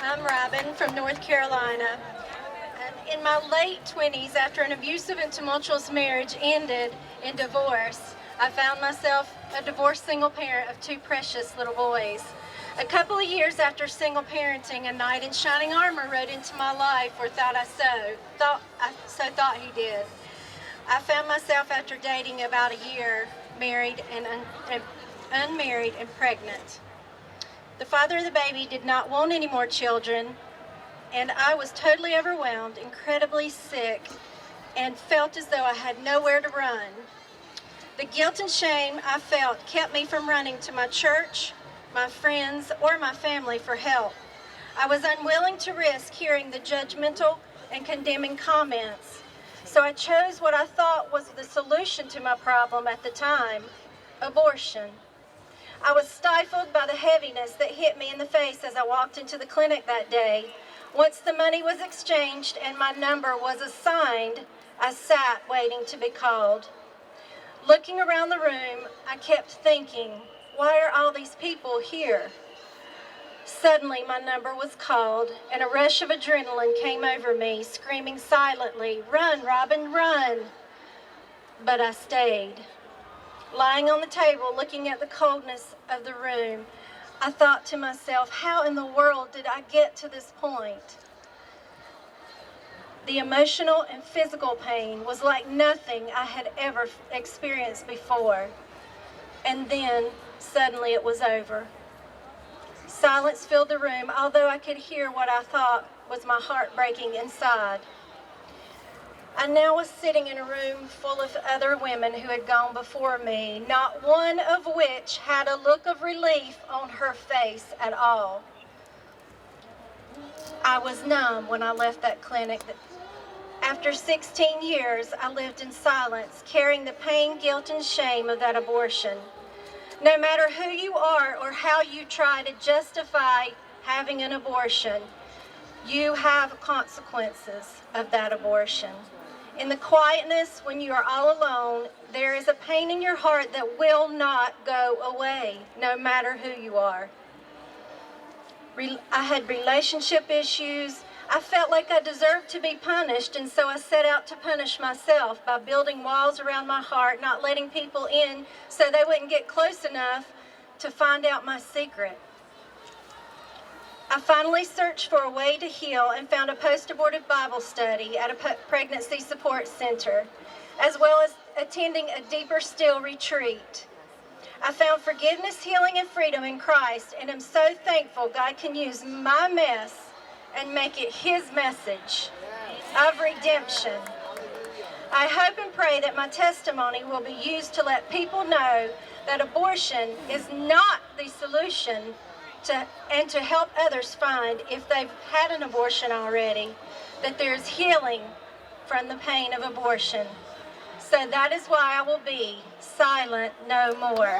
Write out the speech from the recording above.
I'm Robin from North Carolina. And in my late 20s, after an abusive and tumultuous marriage ended in divorce, I found myself a divorced single parent of two precious little boys. A couple of years after single parenting, a knight in shining armor rode into my life, or thought he did. I found myself, after dating about a year, married and unmarried and pregnant. The father of the baby did not want any more children, and I was totally overwhelmed, incredibly sick, and felt as though I had nowhere to run. The guilt and shame I felt kept me from running to my church, my friends, or my family for help. I was unwilling to risk hearing the judgmental and condemning comments, so I chose what I thought was the solution to my problem at the time: abortion. I was stifled by the heaviness that hit me in the face as I walked into the clinic that day. Once the money was exchanged and my number was assigned, I sat waiting to be called. Looking around the room, I kept thinking, why are all these people here? Suddenly, my number was called, and a rush of adrenaline came over me, screaming silently, "Run, Robin, run!" But I stayed. Lying on the table, looking at the coldness of the room, I thought to myself, how in the world did I get to this point? The emotional and physical pain was like nothing I had ever experienced before. And then, suddenly it was over. Silence filled the room, although I could hear what I thought was my heart breaking inside. I now was sitting in a room full of other women who had gone before me, not one of which had a look of relief on her face at all. I was numb when I left that clinic. After 16 years, I lived in silence, carrying the pain, guilt, and shame of that abortion. No matter who you are or how you try to justify having an abortion, you have consequences of that abortion. In the quietness, when you are all alone, there is a pain in your heart that will not go away, no matter who you are. I had relationship issues. I felt like I deserved to be punished, and so I set out to punish myself by building walls around my heart, not letting people in so they wouldn't get close enough to find out my secret. I finally searched for a way to heal and found a post-abortive Bible study at a pregnancy support center, as well as attending a deeper still retreat. I found forgiveness, healing, and freedom in Christ, and am so thankful God can use my mess and make it His message of redemption. I hope and pray that my testimony will be used to let people know that abortion is not the solution, and to help others find, if they've had an abortion already, that there's healing from the pain of abortion. So that is why I will be silent no more.